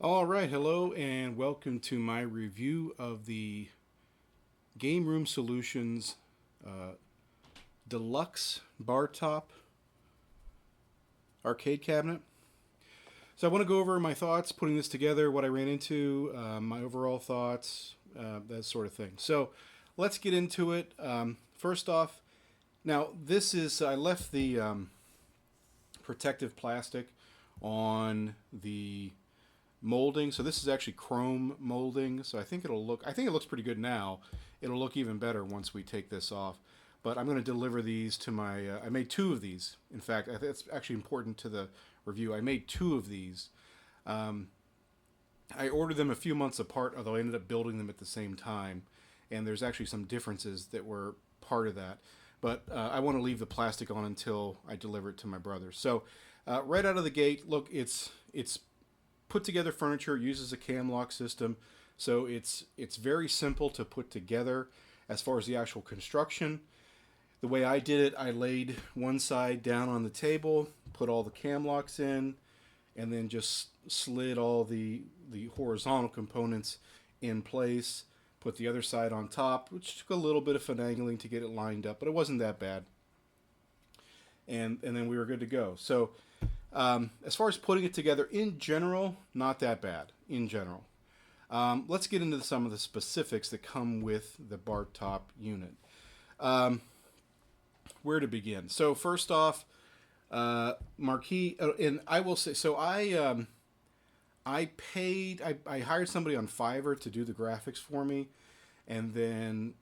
All right, hello and welcome to my review of the Game Room Solutions Deluxe Bartop arcade cabinet. So I want to go over my thoughts putting this together, what I ran into, my overall thoughts, that sort of thing. So let's get into it. First off, now this is I left the protective plastic on the molding. So this is actually chrome molding. So I think it looks pretty good now. It'll look even better once we take this off. But I'm going to deliver these to my, I made two of these. In fact, I think it's actually important to the review. I made two of these. I ordered them a few months apart, although I ended up building them at the same time. And there's actually some differences that were part of that. But I want to leave the plastic on until I deliver it to my brother. So right out of the gate, look, it's put together furniture, uses a cam lock system, so it's very simple to put together as far as the actual construction. The way I did it, I laid one side down on the table, put all the cam locks in, and then just slid all the horizontal components in place, put the other side on top, which took a little bit of finagling to get it lined up, but it wasn't that bad. And then we were good to go. So as far as putting it together, in general, not that bad, in general. Let's get into some of the specifics that come with the Bartop unit. Where to begin? So first off, Marquee, and I will say, so I hired somebody on Fiverr to do the graphics for me, and then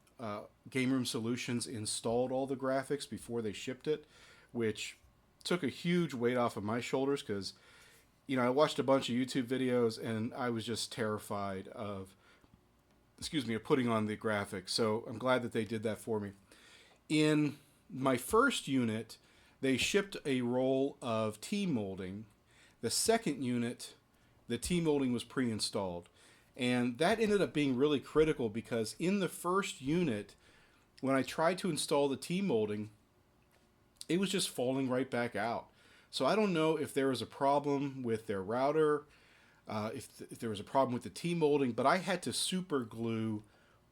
Game Room Solutions installed all the graphics before they shipped it, which took a huge weight off of my shoulders because, I watched a bunch of YouTube videos and I was just terrified of putting on the graphics. So I'm glad that they did that for me. In my first unit, they shipped a roll of T-molding. The second unit, the T-molding was pre-installed. And that ended up being really critical because in the first unit, when I tried to install the T-molding, it was just falling right back out. So I don't know if there was a problem with their router, if there was a problem with the T-molding, but I had to super glue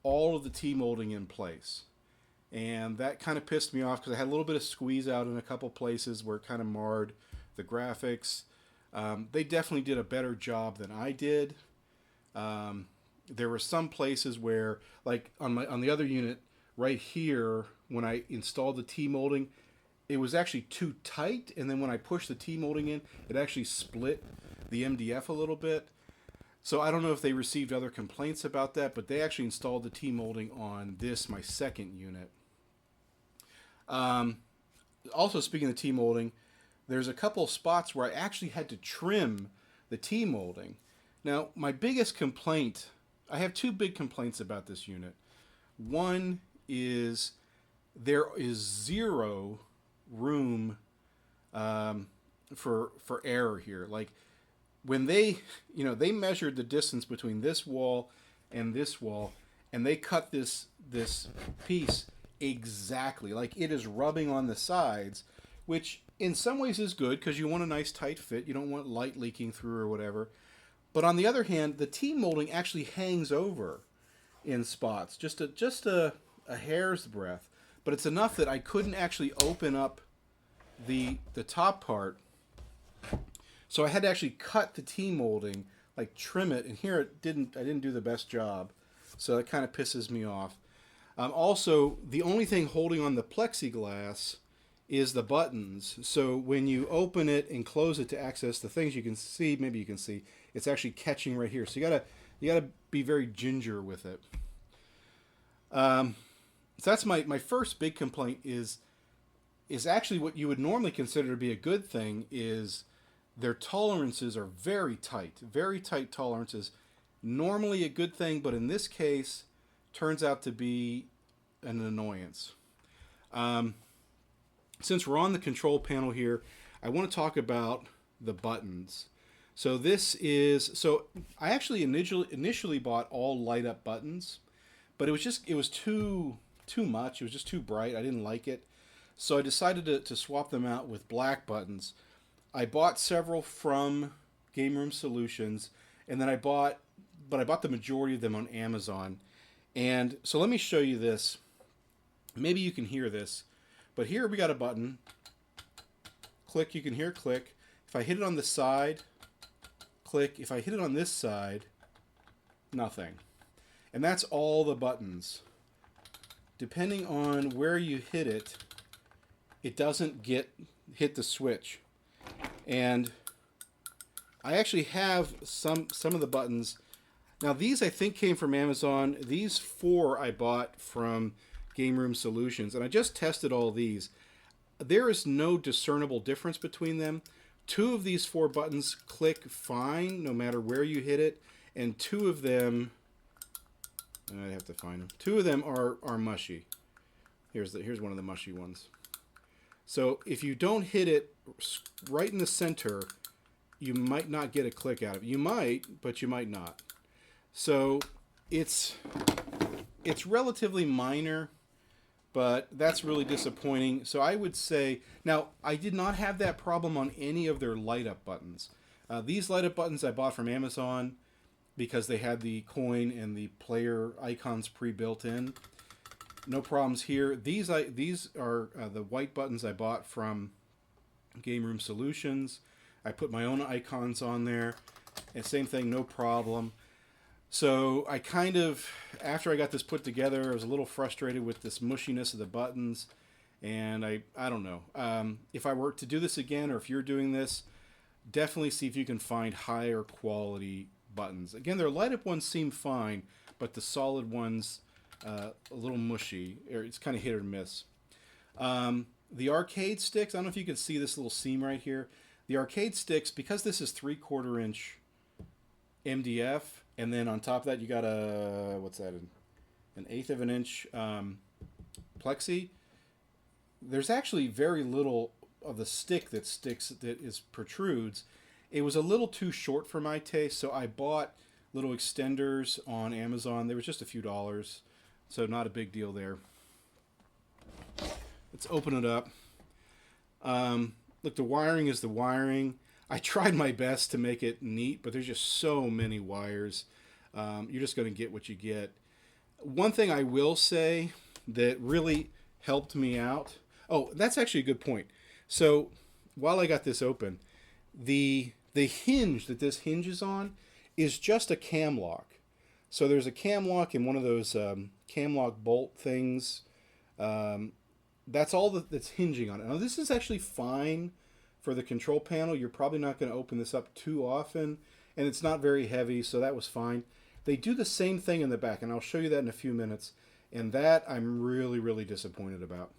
all of the T-molding in place. And that kind of pissed me off because I had a little bit of squeeze out in a couple places where it kind of marred the graphics. They definitely did a better job than I did. There were some places where, like on the other unit right here, when I installed the T-molding, it was actually too tight, and then when I pushed the T-molding in, it actually split the MDF a little bit. So I don't know if they received other complaints about that, but they actually installed the T-molding on this, my second unit. Also, speaking of T-molding, there's a couple of spots where I actually had to trim the T-molding. Now, my biggest complaint, I have two big complaints about this unit. One is there is zero room for error here. Like when they measured the distance between this wall, and they cut this piece exactly like it is rubbing on the sides, which in some ways is good because you want a nice tight fit. You don't want light leaking through or whatever. But on the other hand, the T-molding actually hangs over in spots, just a hair's breadth. But it's enough that I couldn't actually open up the top part. So I had to actually cut the T-molding, like trim it, and here I didn't do the best job. So that kind of pisses me off. Also, the only thing holding on the plexiglass is the buttons. So when you open it and close it to access the things, maybe you can see, it's actually catching right here. So you gotta be very ginger with it. So that's my first big complaint is actually what you would normally consider to be a good thing is their tolerances are very tight tolerances. Normally a good thing, but in this case, turns out to be an annoyance. Since we're on the control panel here, I want to talk about the buttons. So I actually initially bought all light up buttons, but it was too much. It was just too bright. I didn't like it. So I decided to swap them out with black buttons. I bought several from Game Room Solutions, and then I bought the majority of them on Amazon. And so let me show you this. Maybe you can hear this, but here we got a button. Click, you can hear click. If I hit it on the side, click. If I hit it on this side, nothing. And that's all the buttons. Depending on where you hit it, it doesn't hit the switch. And I actually have some of the buttons. Now these I think came from Amazon. These 4 I bought from Game Room Solutions, and I just tested all these. There is no discernible difference between them. 2 of these 4 buttons click fine no matter where you hit it, and 2 of them, I have to find them. 2 of them are mushy. Here's one of the mushy ones. So if you don't hit it right in the center, you might not get a click out of it. You might, but you might not. So it's relatively minor, but that's really disappointing. So I would say, now I did not have that problem on any of their light up buttons. These light up buttons I bought from Amazon because they had the coin and the player icons pre-built in. No problems here. These are the white buttons I bought from Game Room Solutions. I put my own icons on there, and same thing, no problem. So I kind of, after I got this put together, I was a little frustrated with this mushiness of the buttons, and I don't know. If I were to do this again, or if you're doing this, definitely see if you can find higher quality buttons. Again, their light up ones seem fine, but the solid ones, a little mushy, or it's kind of hit or miss. The arcade sticks, I don't know if you can see this little seam right here. The arcade sticks, because this is 3/4 inch MDF, and then on top of that you got what's that, an 1/8 of an inch plexi. There's actually very little of the stick that protrudes. It was a little too short for my taste, so I bought little extenders on Amazon. They were just a few dollars, so not a big deal there. Let's open it up. Look, the wiring is the wiring. I tried my best to make it neat, but there's just so many wires. You're just going to get what you get. One thing I will say that really helped me out. Oh, that's actually a good point. So while I got this open, the hinge that this hinges on is just a cam lock. So there's a cam lock in one of those cam lock bolt things. That's all that's hinging on it. Now this is actually fine for the control panel. You're probably not going to open this up too often, and it's not very heavy, so that was fine. They do the same thing in the back, and I'll show you that in a few minutes, and that I'm really, really disappointed about.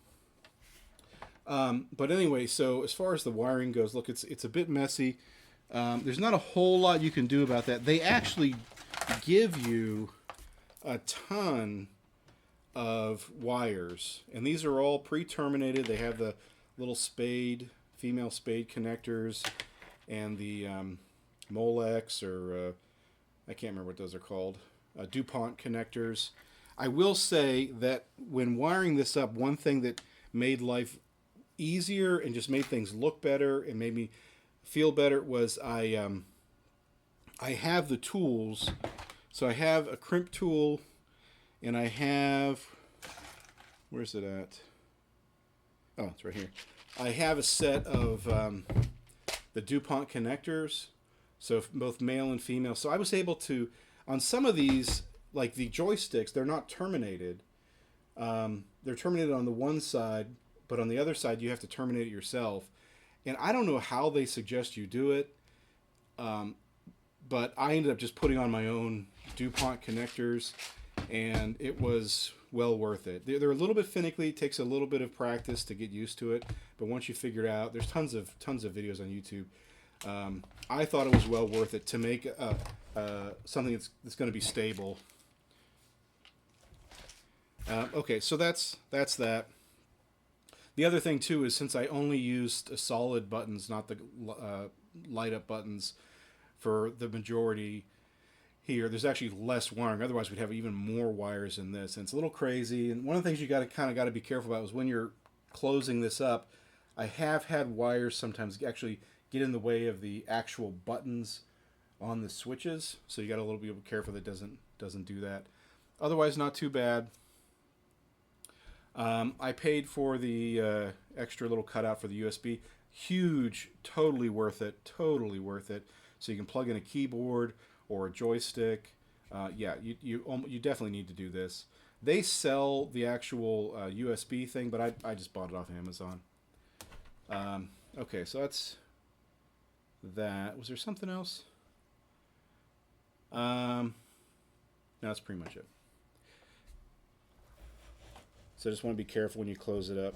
But anyway, so as far as the wiring goes, look, it's a bit messy. There's not a whole lot you can do about that. They actually give you a ton of wires, and these are all pre-terminated. They have the little female spade connectors, and the Molex, or I can't remember what those are called, Dupont connectors. I will say that when wiring this up, one thing that made life easier and just made things look better and made me feel better was I have the tools. So I have a crimp tool, and I have, where's it at? Oh, it's right here. I have a set of the Dupont connectors, so both male and female. So I was able to, on some of these, like the joysticks, they're not terminated. They're terminated on the one side, but on the other side you have to terminate it yourself. And I don't know how they suggest you do it, but I ended up just putting on my own Dupont connectors, and it was well worth it. They're a little bit finicky. It takes a little bit of practice to get used to it, but once you figure it out, there's tons of videos on YouTube. I thought it was well worth it to make something that's going to be stable. Okay, so that's that. The other thing too is, since I only used solid buttons, not the light up buttons for the majority here, there's actually less wiring. Otherwise we'd have even more wires in this, and it's a little crazy. And one of the things you got to be careful about is when you're closing this up, I have had wires sometimes actually get in the way of the actual buttons on the switches, so you got to a little bit careful that doesn't do that. Otherwise, not too bad. I paid for the extra little cutout for the USB. Huge, totally worth it. Totally worth it. So you can plug in a keyboard or a joystick. Yeah, you definitely need to do this. They sell the actual USB thing, but I just bought it off Amazon. Okay, so that's that. Was there something else? No, that's pretty much it. So I just want to be careful when you close it up.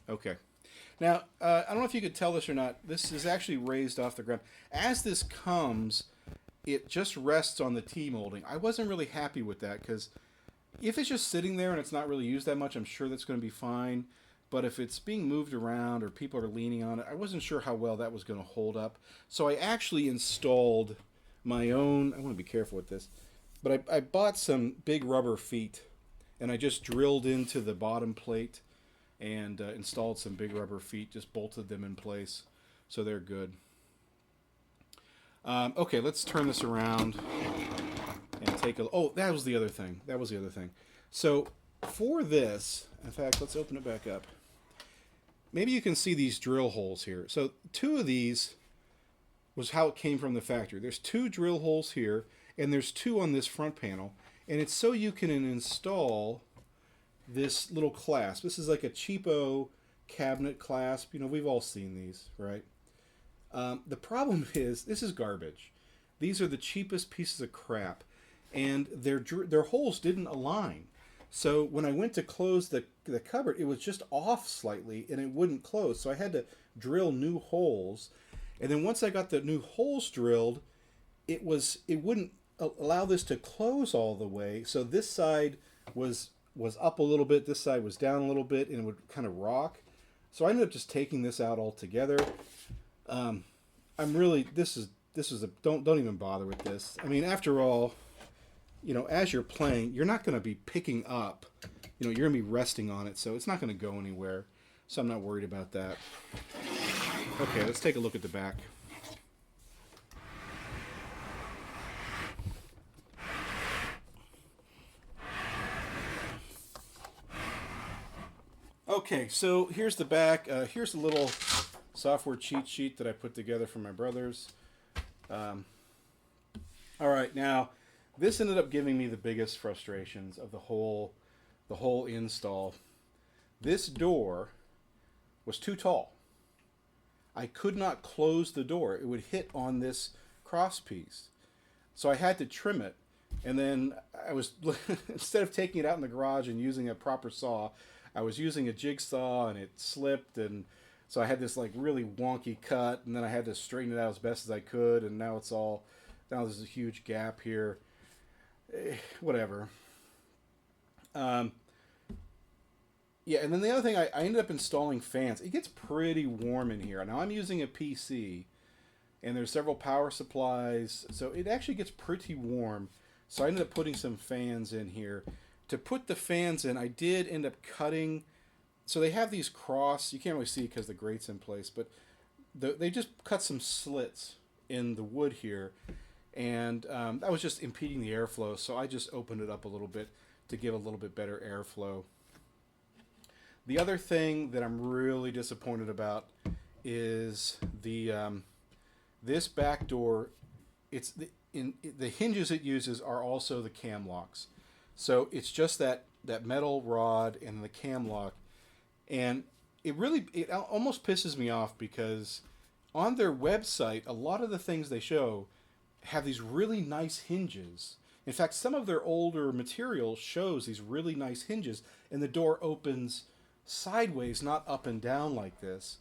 Okay. Now, I don't know if you could tell this or not. This is actually raised off the ground. As this comes, it just rests on the T-molding. I wasn't really happy with that because if it's just sitting there and it's not really used that much, I'm sure that's going to be fine. But if it's being moved around or people are leaning on it, I wasn't sure how well that was going to hold up. So I actually installed my own. I want to be careful with this. But I bought some big rubber feet, and I just drilled into the bottom plate and installed some big rubber feet, just bolted them in place, so they're good. Okay, let's turn this around and take a... Oh, that was the other thing. So for this, in fact, let's open it back up. Maybe you can see these drill holes here. So 2 of these was how it came from the factory. There's 2 drill holes here, and there's 2 on this front panel, and it's so you can install this little clasp. This is like a cheapo cabinet clasp. You know, we've all seen these, right? The problem is, this is garbage. These are the cheapest pieces of crap, and their holes didn't align. So when I went to close the cupboard, it was just off slightly, and it wouldn't close. So I had to drill new holes, and then once I got the new holes drilled, it wouldn't allow this to close all the way. So this side was up a little bit, this side was down a little bit, and it would kind of rock. So I ended up just taking this out altogether. I'm really this is a don't even bother with this. I mean, after all, you know, as you're playing, you're not going to be picking up. You know, you're going to be resting on it, so it's not going to go anywhere. So I'm not worried about that. Okay, let's take a look at the back. Okay, so here's the back. Here's a little software cheat sheet that I put together for my brothers. All right, now this ended up giving me the biggest frustrations of the whole install. This door was too tall. I could not close the door. It would hit on this cross piece. So I had to trim it. And then I was, instead of taking it out in the garage and using a proper saw, I was using a jigsaw and it slipped, and so I had this like really wonky cut, and then I had to straighten it out as best as I could, and now there's a huge gap here. Whatever. Yeah, and then the other thing, I ended up installing fans. It gets pretty warm in here. Now I'm using a PC, and there's several power supplies, so it actually gets pretty warm. So I ended up putting some fans in here. To put the fans in, I did end up cutting. So they have these cross. You can't really see because the grate's in place, but they just cut some slits in the wood here, and that was just impeding the airflow. So I just opened it up a little bit to give a little bit better airflow. The other thing that I'm really disappointed about is the this back door. It's the hinges it uses are also the cam locks. So it's just that metal rod and the cam lock. And it almost pisses me off because on their website, a lot of the things they show have these really nice hinges. In fact, some of their older material shows these really nice hinges, and the door opens sideways, not up and down like this.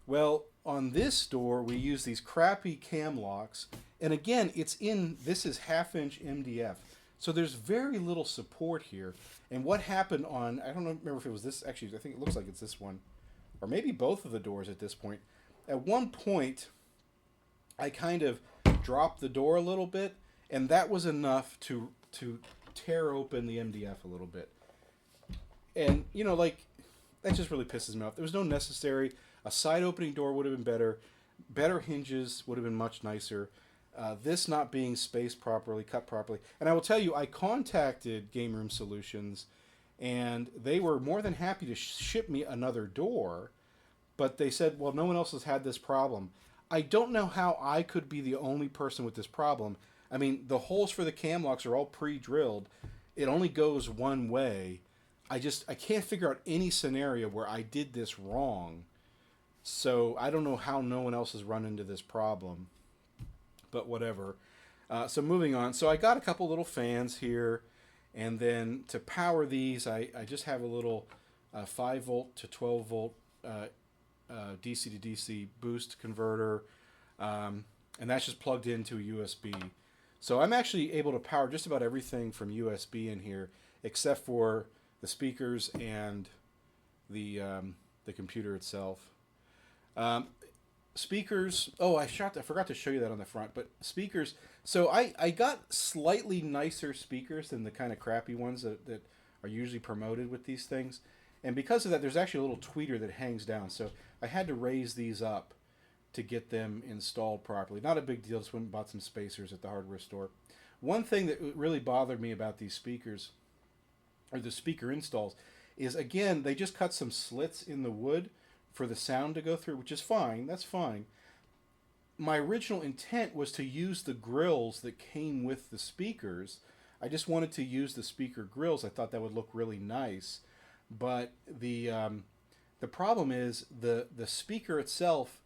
Well, on this door, we use these crappy cam locks. And again, this is 1/2-inch MDF. So there's very little support here. And what happened on, I don't remember if it was this, actually, I think it looks like it's this one, or maybe both of the doors at this point. At one point, I kind of dropped the door a little bit, and that was enough to tear open the MDF a little bit. And, you know, like, that just really pisses me off. There was no necessary, a side opening door would have been better. Better hinges would have been much nicer. This not being spaced properly, cut properly. And I will tell you, I contacted Game Room Solutions, and they were more than happy to ship me another door, but they said, well, no one else has had this problem. I don't know how I could be the only person with this problem. I mean, the holes for the cam locks are all pre-drilled. It only goes one way. I can't figure out any scenario where I did this wrong. So I don't know how no one else has run into this problem, but whatever. So moving on. So I got a couple little fans here, and then to power these, I just have a little 5 volt to 12 volt DC to DC boost converter, and that's just plugged into a USB. So I'm actually able to power just about everything from USB in here, except for the speakers and the computer itself. Speakers. Oh, I forgot to show you that on the front. But speakers. So I got slightly nicer speakers than the kind of crappy ones that are usually promoted with these things. And because of that, there's actually a little tweeter that hangs down. So I had to raise these up to get them installed properly. Not a big deal. Just went and bought some spacers at the hardware store. One thing that really bothered me about these speakers, or the speaker installs, is again, they just cut some slits in the wood for the sound to go through, which is fine. That's fine. My original intent was to use the grills that came with the speakers. I just wanted to use the speaker grills. I thought that would look really nice. But the problem is the speaker itself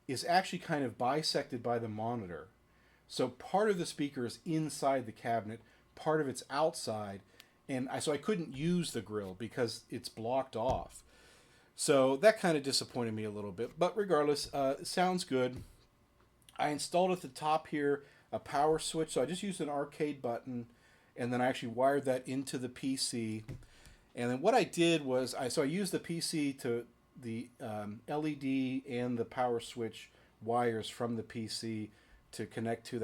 is actually kind of bisected by the monitor. So part of the speaker is inside the cabinet, part of it's outside, and so I couldn't use the grill because it's blocked off. So that kind of disappointed me a little bit, but regardless, it sounds good. I installed at the top here a power switch, so I just used an arcade button, and then I actually wired that into the PC. And then what I did was, I used the PC to the LED and the power switch wires from the PC to connect to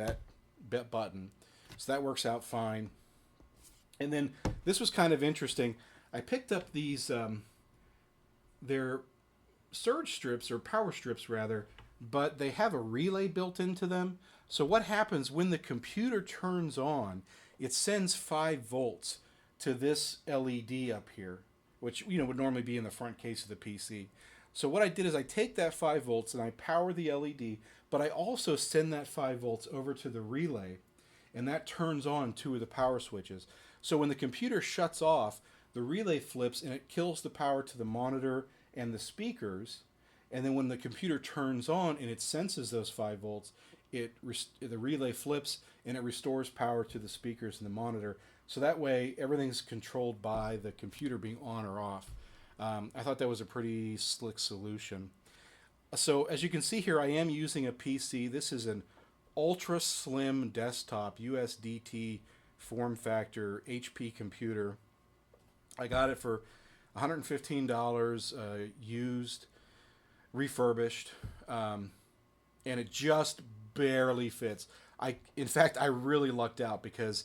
that button. So that works out fine. And then this was kind of interesting. I picked up these, they're surge strips, or power strips rather, but they have a relay built into them. So what happens when the computer turns on, it sends 5 volts to this LED up here, which would normally be in the front case of the PC. So what I did is I take that 5 volts and I power the LED, but I also send that 5 volts over to the relay, and that turns on 2 of the power switches. So when the computer shuts off, the relay flips and it kills the power to the monitor and the speakers. And then when the computer turns on and it senses those 5 volts, the relay flips and it restores power to the speakers and the monitor. So that way everything's controlled by the computer being on or off. I thought that was a pretty slick solution. So as you can see here, I am using a PC. This is an ultra slim desktop USDT form factor HP computer. I got it for $115 used, refurbished, and it just barely fits. In fact, I really lucked out because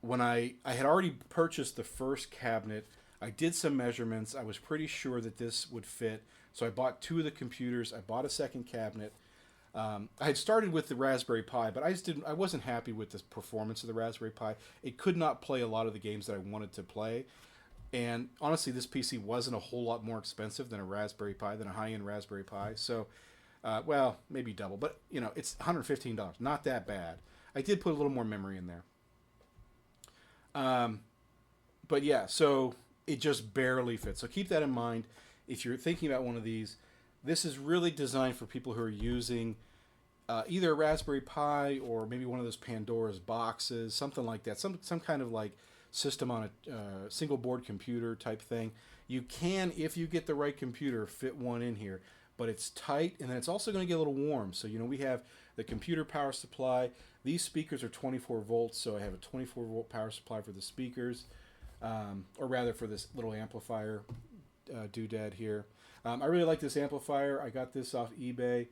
when I had already purchased the first cabinet, I did some measurements. I was pretty sure that this would fit. So I bought 2 of the computers. I bought a second cabinet. I had started with the Raspberry Pi, but I wasn't happy with the performance of the Raspberry Pi. It could not play a lot of the games that I wanted to play. And honestly, this PC wasn't a whole lot more expensive than a Raspberry Pi, than a high-end Raspberry Pi. So, well, maybe double, but it's $115. Not that bad. I did put a little more memory in there. But yeah, so it just barely fits. So keep that in mind if you're thinking about one of these. This is really designed for people who are using either a Raspberry Pi or maybe one of those Pandora's boxes, something like that. Some kind of like system on a single board computer type thing. You can, if you get the right computer, fit one in here, but it's tight, and then it's also going to get a little warm. So we have the computer power supply. These speakers are 24 volts, so I have a 24 volt power supply for the speakers, or rather for this little amplifier doodad here. I really like this amplifier. I got this off eBay.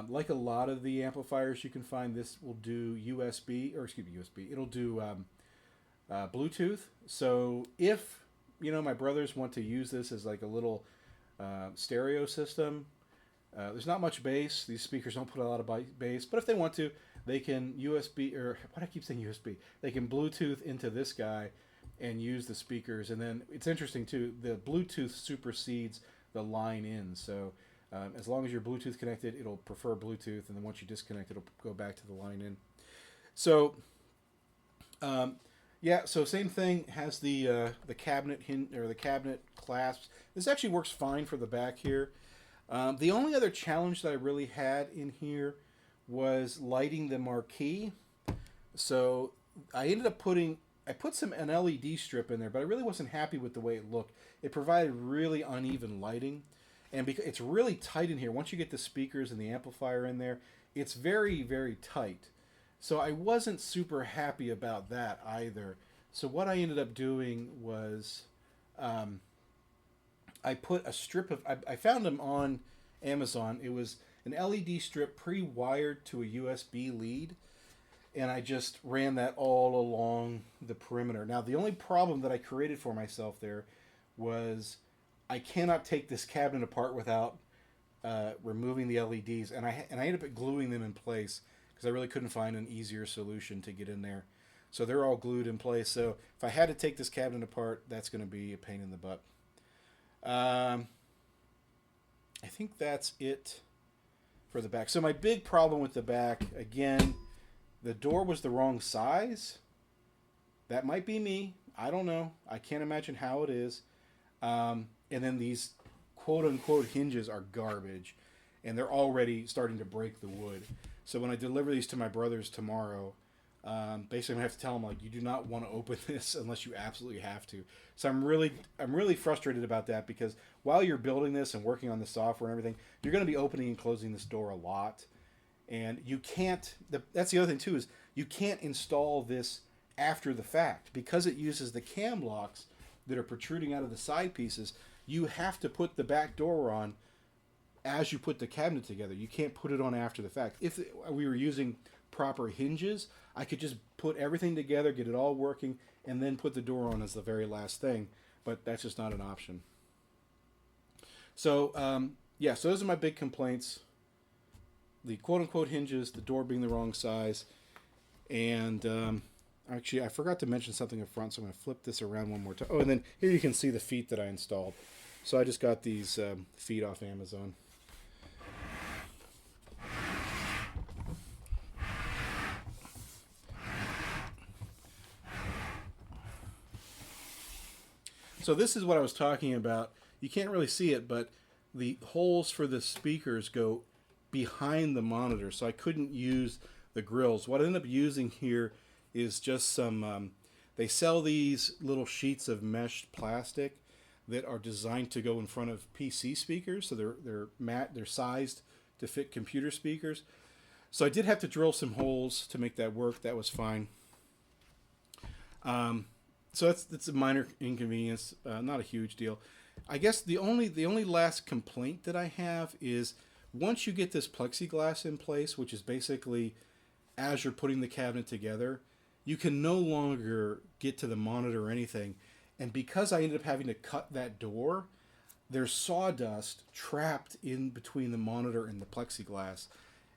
Like a lot of the amplifiers you can find, this will do USB. It'll do Bluetooth. So if my brothers want to use this as like a little stereo system, There's not much bass. These speakers don't put a lot of bass, but if they want to, they can USB, or what I keep saying USB, they can Bluetooth into this guy and use the speakers. And then it's interesting too, the Bluetooth supersedes the line in. So as long as you're Bluetooth connected, it'll prefer Bluetooth, and then once you disconnect, it'll go back to the line in. So yeah, so same thing, has the cabinet or the cabinet clasps. This actually works fine for the back here. The only other challenge that I really had in here was lighting the Marquee. So I ended up I put an LED strip in there, but I really wasn't happy with the way it looked. It provided really uneven lighting, and because it's really tight in here, once you get the speakers and the amplifier in there, it's very, very tight. So I wasn't super happy about that either. So what I ended up doing was I put a strip of, I found them on Amazon. It was an LED strip pre-wired to a USB lead, and I just ran that all along the perimeter. Now, the only problem that I created for myself there was I cannot take this cabinet apart without removing the LEDs, and I ended up gluing them in place because I really couldn't find an easier solution to get in there. So they're all glued in place. So if I had to take this cabinet apart, that's going to be a pain in the butt. I think that's it for the back. So my big problem with the back, again, the door was the wrong size. That might be me. I don't know. I can't imagine how it is. And then these quote-unquote hinges are garbage, and they're already starting to break the wood. So when I deliver these to my brothers tomorrow, basically I'm gonna have to tell them, like, you do not want to open this unless you absolutely have to. So I'm really frustrated about that, because while you're building this and working on the software and everything, you're going to be opening and closing this door a lot, and you can't. That's the other thing too, is you can't install this after the fact because it uses the cam locks that are protruding out of the side pieces. You have to put the back door on as you put the cabinet together. You can't put it on after the fact. If we were using proper hinges, I could just put everything together, get it all working, and then put the door on as the very last thing. But that's just not an option. So, yeah, so those are my big complaints. The quote-unquote hinges, the door being the wrong size, and actually, I forgot to mention something up front, so I'm going to flip this around one more time. Oh, and then here you can see the feet that I installed. So I just got these feet off Amazon. So this is what I was talking about. You can't really see it, but the holes for the speakers go behind the monitor, so I couldn't use the grills. What I ended up using here is just some, they sell these little sheets of meshed plastic that are designed to go in front of PC speakers, so they're sized to fit computer speakers. So I did have to drill some holes to make that work. That was fine. So that's a minor inconvenience, not a huge deal. I guess the only last complaint that I have is once you get this plexiglass in place, which is basically as you're putting the cabinet together, you can no longer get to the monitor or anything. And because I ended up having to cut that door, there's sawdust trapped in between the monitor and the plexiglass.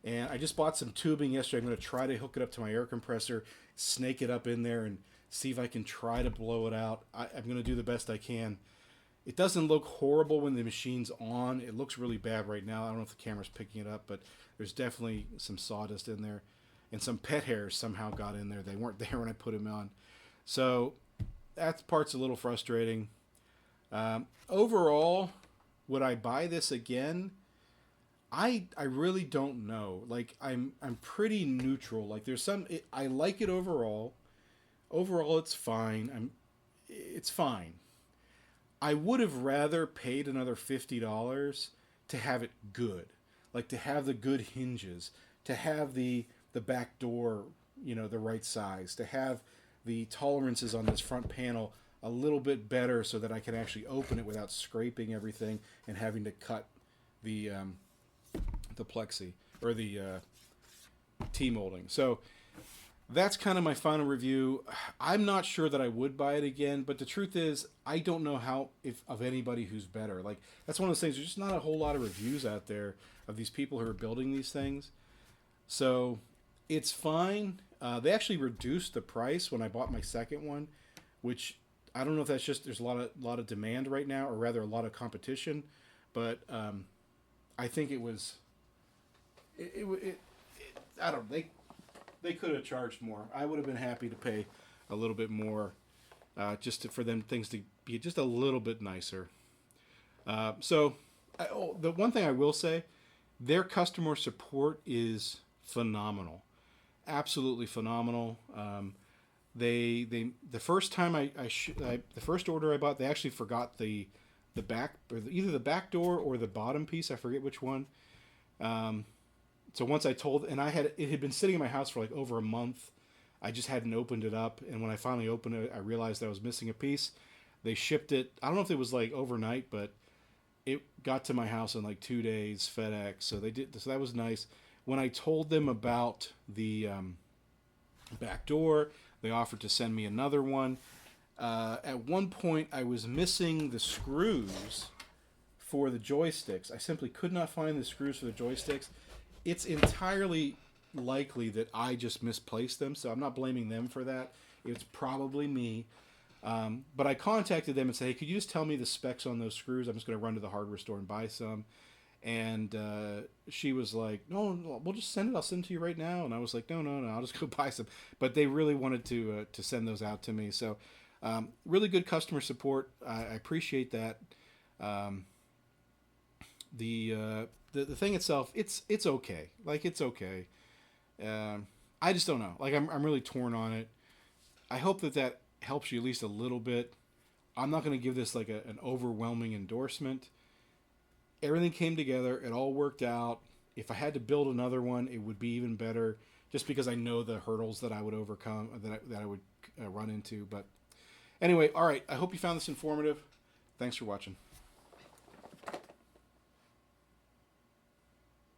And I just bought some tubing yesterday. I'm going to try to hook it up to my air compressor, snake it up in there, and see if I can try to blow it out. I'm going to do the best I can. It doesn't look horrible when the machine's on. It looks really bad right now. I don't know if the camera's picking it up, but there's definitely some sawdust in there. And some pet hairs somehow got in there. They weren't there when I put them on. So that part's a little frustrating. Overall, would I buy this again? I really don't know. Like, I'm pretty neutral. Like, there's I like it overall. Overall, it's fine. It's fine. I would have rather paid another $50 to have it good. Like, to have the good hinges, to have the back door, the right size, to have the tolerances on this front panel a little bit better so that I can actually open it without scraping everything and having to cut the plexi or the T-molding. So that's kind of my final review. I'm not sure that I would buy it again, but the truth is, I don't know how if of anybody who's better. Like that's one of those things. There's just not a whole lot of reviews out there of these people who are building these things. So it's fine. They actually reduced the price when I bought my second one, which I don't know if that's just there's a lot of demand right now, or rather a lot of competition. But I think it was it I don't know, they could have charged more. I would have been happy to pay a little bit more for them things to be just a little bit nicer. The one thing I will say, their customer support is phenomenal, absolutely phenomenal. They the first time the first order I bought, they actually forgot the back or either the back door or the bottom piece. I forget which one. So once I told, and it had been sitting in my house for like over a month. I just hadn't opened it up, and when I finally opened it, I realized I was missing a piece. They shipped it. I don't know if it was like overnight, but it got to my house in like 2 days, FedEx. So they did. So that was nice. When I told them about the back door, they offered to send me another one. At one point, I was missing the screws for the joysticks. I simply could not find the screws for the joysticks. It's entirely likely that I just misplaced them, so I'm not blaming them for that. It's probably me. But I contacted them and said, hey, could you just tell me the specs on those screws? I'm just going to run to the hardware store and buy some. And she was like, no, we'll just send it. I'll send it to you right now. And I was like, no, I'll just go buy some. But they really wanted to send those out to me. So really good customer support. I appreciate that. The thing itself, it's okay. Like it's okay. I just don't know. Like I'm really torn on it. I hope that helps you at least a little bit. I'm not going to give this like an overwhelming endorsement. Everything came together. It all worked out. If I had to build another one, it would be even better. Just because I know the hurdles that I would overcome, that I would run into. But anyway, all right. I hope you found this informative. Thanks for watching.